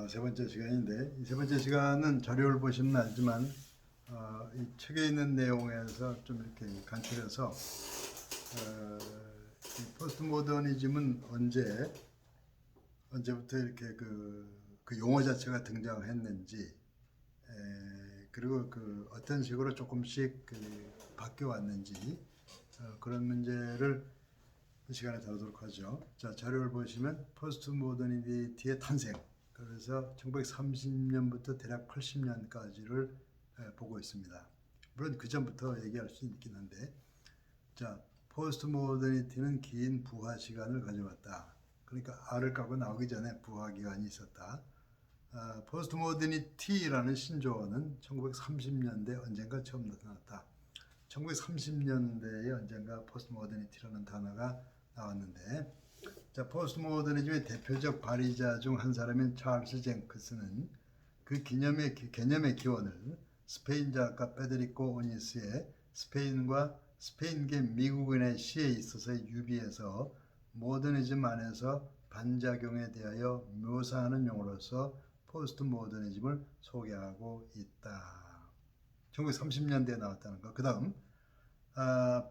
세 번째 시간인데, 이 세 번째 시간은 자료를 보시면 알지만 이 책에 있는 내용에서 좀 이렇게 간추려서 이 포스트 모더니즘은 언제부터 이렇게 그 용어 자체가 등장했는지, 그리고 어떤 식으로 조금씩 바뀌어 왔는지, 그런 문제를 이 시간에 다루도록 하죠. 자, 자료를 보시면 포스트 모더니티의 탄생, 그래서 1930년부터 대략 80년까지를 보고 있습니다. 물론 그 전부터 얘기할 수 있긴 한데, 자, 포스트 모더니티는 긴 부화 시간을 가져왔다. 그러니까 알을 까고 나오기 전에 부화 기간이 있었다. 포스트 모더니티라는 신조어는 1930년대 언젠가 처음 나타났다. 1930년대에 언젠가 포스트 모더니티라는 단어가 나왔는데, 자, 포스트 모더니즘의 대표적 발의자 중 한 사람인 찰스 쟁크스는 그 개념의 기원을 스페인 작가 페데리코 오니스의 스페인과 스페인계 미국인의 시에 있어서의 유비에서 모더니즘 안에서 반작용에 대하여 묘사하는 용어로서 포스트 모더니즘을 소개하고 있다. 1930년대에 나왔다는 거. 그 다음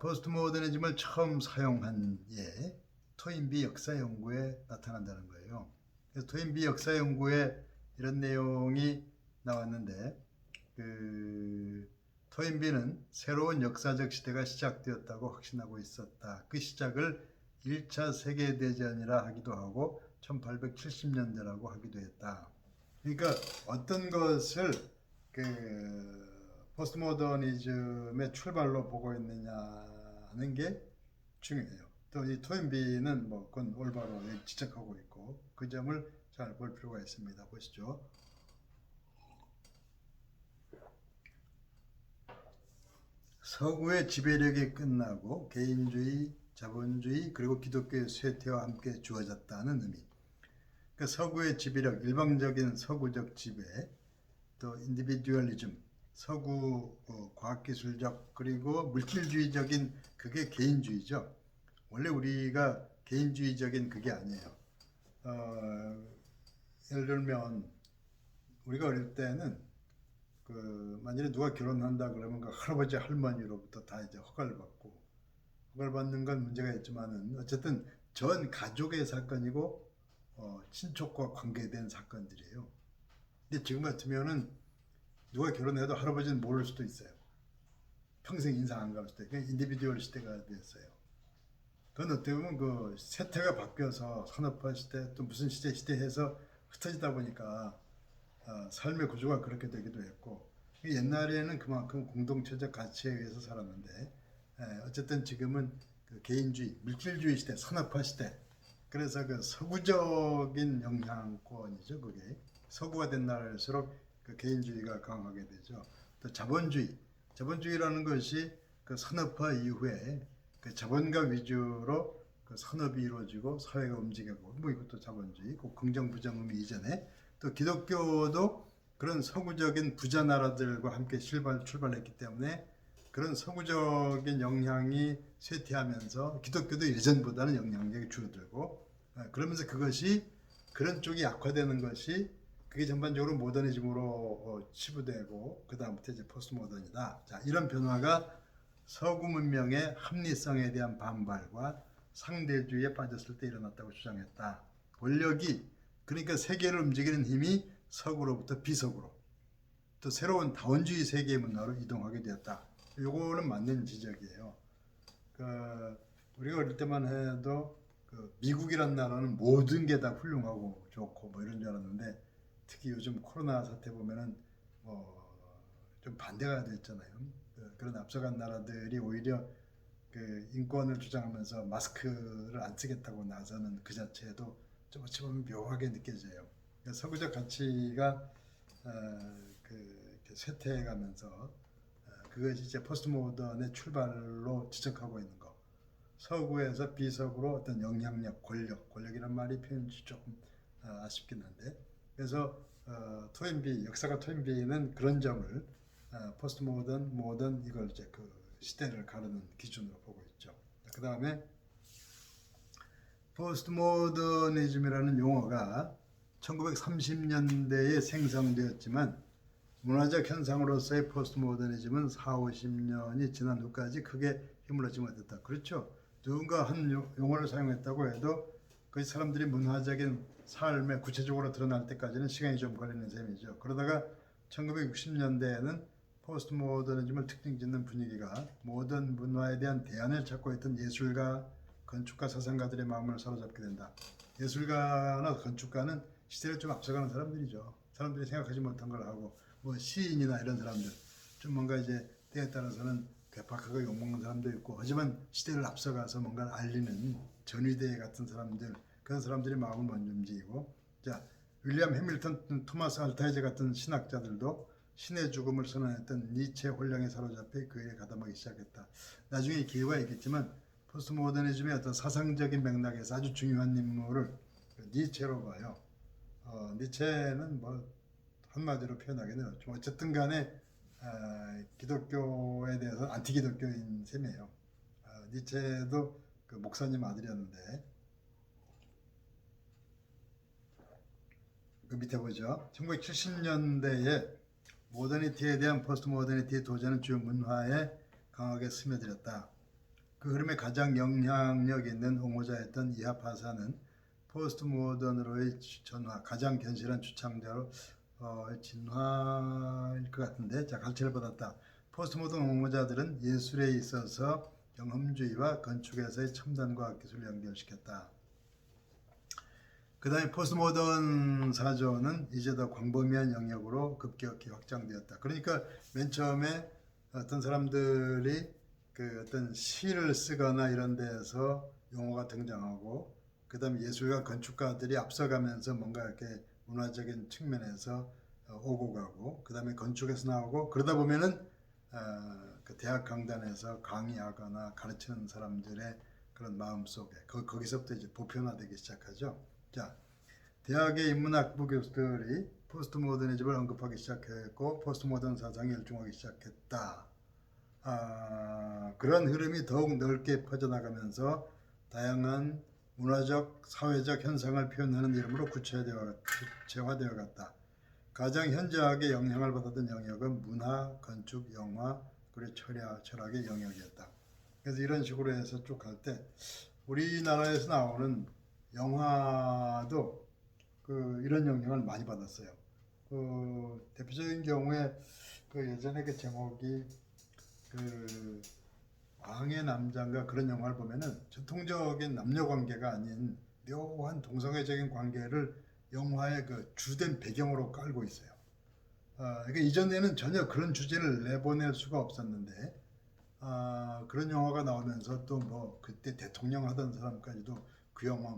포스트 모더니즘을 처음 사용한 예, 토인비 역사 연구에 나타난다는 거예요. 그래서 토인비 역사 연구에 이런 내용이 나왔는데, 토인비는 새로운 역사적 시대가 시작되었다고 확신하고 있었다. 그 시작을 1차 세계대전이라 하기도 하고 1870년대라고 하기도 했다. 그러니까 어떤 것을 포스트 모더니즘의 출발로 보고 있느냐는 게 중요해요. 또 이 토인비는 그건 올바로 지적하고 있고, 그 점을 잘 볼 필요가 있습니다. 보시죠. 서구의 지배력이 끝나고 개인주의, 자본주의, 그리고 기독교의 쇠퇴와 함께 주어졌다는 의미. 그러니까 서구의 지배력, 일방적인 서구적 지배, 또 인디비듀얼리즘, 서구 과학기술적, 그리고 물질주의적인, 그게 개인주의죠. 원래 우리가 개인주의적인 그게 아니에요. 예를 들면 우리가 어릴 때는 만약에 누가 결혼한다 그러면 그 할아버지 할머니로부터 다 이제 허가를 받고, 허가를 받는 건 문제가 있지만은 어쨌든 전 가족의 사건이고 친족과 관계된 사건들이에요. 근데 지금 같으면은 누가 결혼해도 할아버지는 모를 수도 있어요. 평생 인상 안 갈 수도 있어요. 인디비듀얼 시대가 됐어요. 그건 어떻게 보면 그 세태가 바뀌어서 산업화 시대 또 무슨 시대해서 흩어지다 보니까 삶의 구조가 그렇게 되기도 했고, 옛날에는 그만큼 공동체적 가치에 의해서 살았는데, 어쨌든 지금은 그 개인주의, 물질주의 시대, 산업화 시대, 그래서 그 서구적인 영향권이죠. 그게 서구가 된 날일수록 그 개인주의가 강하게 되죠. 또 자본주의라는 것이 그 산업화 이후에 그 자본가 위주로 그 산업이 이루어지고 사회가 움직이고, 이것도 자본주의, 그 긍정 부정 의미 이전에 또 기독교도 그런 서구적인 부자 나라들과 함께 출발했기 때문에 그런 서구적인 영향이 쇠퇴하면서 기독교도 예전보다는 영향력이 줄어들고, 그러면서 그것이 그런 쪽이 약화되는 것이 그게 전반적으로 모더니즘으로 치부되고, 그 다음부터 이제 포스트 모던이다. 자, 이런 변화가 서구 문명의 합리성에 대한 반발과 상대주의에 빠졌을 때 일어났다고 주장했다. 권력이, 그러니까 세계를 움직이는 힘이 서구로부터 비서구로, 또 새로운 다원주의 세계의 문화로 이동하게 되었다. 요거는 맞는 지적이에요. 우리가 어릴 때만 해도 미국이란 나라는 모든 게 다 훌륭하고 좋고 이런 줄 알았는데, 특히 요즘 코로나 사태 보면은 좀 반대가 됐잖아요. 그런 앞서간 나라들이 오히려 인권을 주장하면서 마스크를 안 쓰겠다고 나서는 그 자체도 좀 어찌 보면 묘하게 느껴져요. 서구적 가치가 쇠퇴해가면서 그것이 이제 포스트 모던의 출발로 지적하고 있는 거. 서구에서 비서구로 어떤 영향력, 권력이란 말이 표현이 조금 아쉽긴 한데, 그래서 토인비, 역사가 토인비는 그런 점을 포스트 모던 이걸 이제 그 시대를 가르는 기준으로 보고 있죠. 그 다음에 포스트 모더니즘이라는 용어가 1930년대에 생성되었지만 문화적 현상으로서의 포스트 모더니즘은 4, 50년이 지난 후까지 크게 힘을 얻지 못했다. 그렇죠. 누군가 한 용어를 사용했다고 해도 그 사람들이 문화적인 삶에 구체적으로 드러날 때까지는 시간이 좀 걸리는 셈이죠. 그러다가 1960년대에는 포스트 모더니즘을 특징 짓는 분위기가 모던 문화에 대한 대안을 찾고 있던 예술가, 건축가, 사상가들의 마음을 사로잡게 된다. 예술가나 건축가는 시대를 좀 앞서가는 사람들이죠. 사람들이 생각하지 못한 걸 하고, 뭐 시인이나 이런 사람들 좀 뭔가 이제 때에 따라서는 괴팍하고 욕먹는 사람도 있고, 하지만 시대를 앞서가서 뭔가를 알리는 전위대 같은 사람들, 그런 사람들이 마음을 먼저 움직이고, 자, 윌리엄 해밀턴, 토마스 알타이저 같은 신학자들도 신의 죽음을 선언했던 니체 혼량에 사로잡혀 그 일에 가담하기 시작했다. 나중에 기회가 있겠지만 포스트 모더니즘의 어떤 사상적인 맥락에서 아주 중요한 인물을 니체로 봐요. 니체는 뭐 한마디로 표현하기는 좀 어쨌든 간에 기독교에 대해서 안티 기독교인 셈이에요. 니체도 그 목사님 아들이었는데, 그 밑에 보죠. 1970년대에 모더니티에 대한 포스트 모더니티의 도전은 주요 문화에 강하게 스며들었다. 그 흐름에 가장 영향력 있는 옹호자였던 이하 파사는 포스트 모던으로의 전화, 가장 견실한 주창자로 진화일 것 같은데, 자, 갈채를 받았다. 포스트 모던 옹호자들은 예술에 있어서 경험주의와 건축에서의 첨단 과학 기술을 연결시켰다. 그 다음에 포스트 모던 사조는 이제 더 광범위한 영역으로 급격히 확장되었다. 그러니까 맨 처음에 어떤 사람들이 그 어떤 시를 쓰거나 이런 데에서 용어가 등장하고, 그 다음에 예술가, 건축가들이 앞서가면서 뭔가 이렇게 문화적인 측면에서 오고 가고, 그 다음에 건축에서 나오고, 그러다 보면은 그 대학 강단에서 강의하거나 가르치는 사람들의 그런 마음 속에 거기서부터 이제 보편화되기 시작하죠. 자, 대학의 인문학부 교수들이 포스트 모더니즘을 언급하기 시작했고 포스트 모던 사상이 열중하기 시작했다. 그런 흐름이 더욱 넓게 퍼져나가면서 다양한 문화적, 사회적 현상을 표현하는 이름으로 구체화되어 갔다. 가장 현저하게 영향을 받았던 영역은 문화, 건축, 영화, 그리고 철학의 영역이었다. 그래서 이런 식으로 해서 쭉 갈 때 우리나라에서 나오는 영화도 이런 영향을 많이 받았어요. 대표적인 경우에 예전에 그 제목이 왕의 남자인가 그런 영화를 보면은 전통적인 남녀 관계가 아닌 묘한 동성애적인 관계를 영화의 그 주된 배경으로 깔고 있어요. 그러니까 이전에는 전혀 그런 주제를 내보낼 수가 없었는데, 그런 영화가 나오면서 또 뭐 그때 대통령 하던 사람까지도 그 영화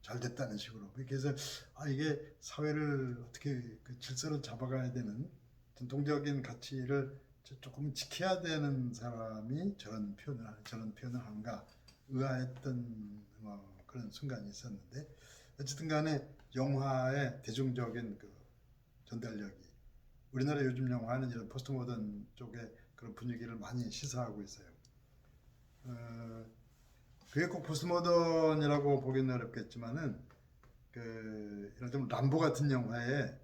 잘 됐다는 식으로. 그래서 이게 사회를 어떻게 그 질서를 잡아가야 되는 전통적인 가치를 조금 지켜야 되는 사람이 저런 표현을 하는가 의아했던 그런 순간이 있었는데, 어쨌든 간에 영화의 대중적인 그 전달력이 우리나라 요즘 영화는 이런 포스트 모던 쪽에 그런 분위기를 많이 시사하고 있어요. 그게 꼭 포스트 모던이라고 보기는 어렵겠지만은 이런 좀 람보 같은 영화에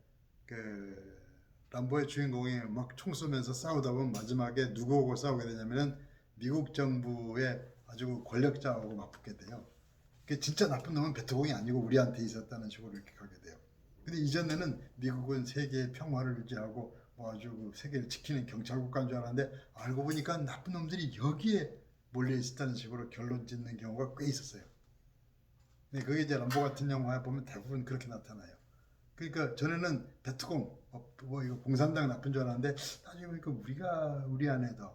람보의 주인공이 막 총 쏘면서 싸우다 보면 마지막에 누구하고 싸우게 되냐면은 미국 정부의 아주 권력자하고 맞붙게 돼요. 그 진짜 나쁜 놈은 베트공이 아니고 우리한테 있었다는 식으로 이렇게 가게 돼요. 근데 이전에는 미국은 세계의 평화를 유지하고 아주 그 세계를 지키는 경찰국가인 줄 알았는데 알고 보니까 나쁜 놈들이 여기에 몰려 있었다는 식으로 결론 짓는 경우가 꽤 있었어요. 근데 그게 이제 람보 같은 영화에 보면 대부분 그렇게 나타나요. 그러니까 전에는 베트공, 이거 공산당 나쁜 줄 알았는데 나중에 보니까 우리 안에도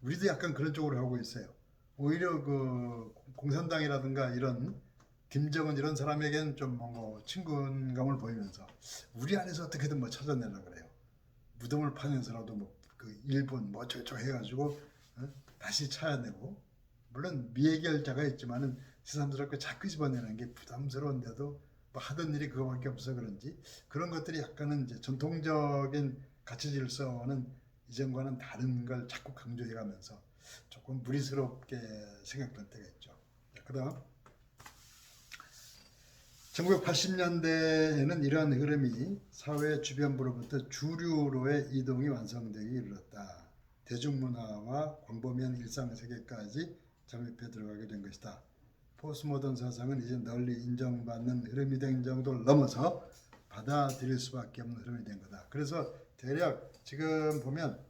우리도 약간 그런 쪽으로 하고 있어요. 오히려 그 공산당이라든가 이런 김정은 이런 사람에겐 좀 친근감을 보이면서 우리 안에서 어떻게든 찾아내려고 그래요. 무덤을 파면서라도 일본 저쪽 해가지고 다시 찾아내고, 물론 미해결자가 있지만은 세상스럽게 자꾸 집어내는 게 부담스러운데도 하던 일이 그거밖에 없어 그런지 그런 것들이 약간은 이제 전통적인 가치 질서는 이전과는 다른 걸 자꾸 강조해가면서 조금 무리스럽게 생각될 때가 있죠. 그다음 1980년대에는 이러한 흐름이 사회 주변부로부터 주류로의 이동이 완성되기 이르렀다. 대중문화와 광범위한 일상세계까지 잠입해 들어가게 된 것이다. 포스트모던 사상은 이제 널리 인정받는 흐름이 된 정도를 넘어서 받아들일 수밖에 없는 흐름이 된 거다. 그래서 대략 지금 보면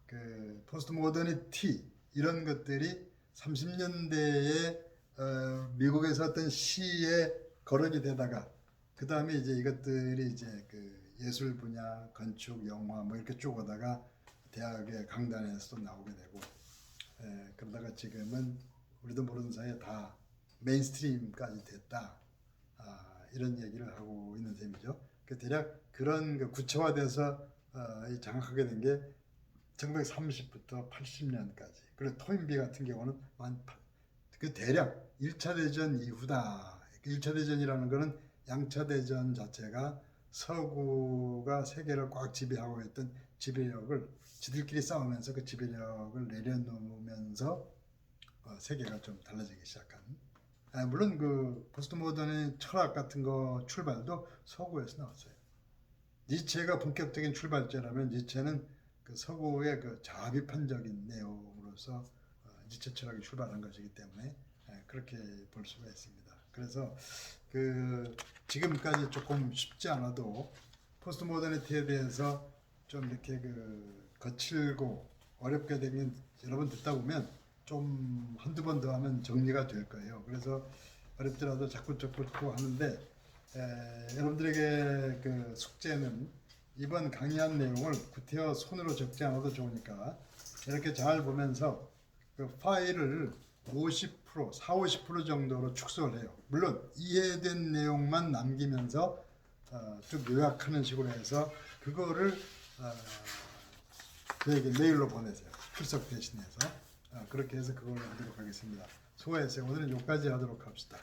그 포스트모더니티 이런 것들이 30년대에 미국에서 어떤 시에 거론이 되다가 그 다음에 이제 이것들이 이제 그 예술 분야, 건축, 영화 뭐 이렇게 쭉 오다가 대학의 강단에서도 나오게 되고 그러다가 지금은 우리도 모르는 사이에 다 메인스트림까지 됐다. 이런 얘기를 하고 있는 셈이죠. 그 대략 그런 그 구체화돼서 장악하게 된 게 1930부터 80년까지. 그리고 토인비 같은 경우는 그 대략 1차 대전 이후다. 1차 대전이라는 것은 양차 대전 자체가 서구가 세계를 꽉 지배하고 있던 지배력을 지들끼리 싸우면서 그 지배력을 내려놓으면서 세계가 좀 달라지기 시작한. 물론 그 포스트모던의 철학 같은 거 출발도 서구에서 나왔어요. 니체가 본격적인 출발자라면 니체는 그 서구의 그 자비판적인 내용으로서 니체 철학이 출발한 것이기 때문에 그렇게 볼 수가 있습니다. 그래서 그 지금까지 조금 쉽지 않아도 포스트모더니티에 대해서 좀 이렇게 그 거칠고 어렵게 되면 여러분 듣다 보면 좀 한두 번 더 하면 정리가 될 거예요. 그래서 어렵더라도 자꾸 하는데 여러분들에게 그 숙제는 이번 강의한 내용을 구태여 손으로 적지 않아도 좋으니까 이렇게 잘 보면서 그 파일을 50%, 50% 정도로 축소를 해요. 물론 이해된 내용만 남기면서 좀 요약하는 식으로 해서 그거를 저에게 메일로 보내세요. 출석 대신해서. 그렇게 해서 그걸 하도록 하겠습니다. 수고했어요. 오늘은 여기까지 하도록 합시다.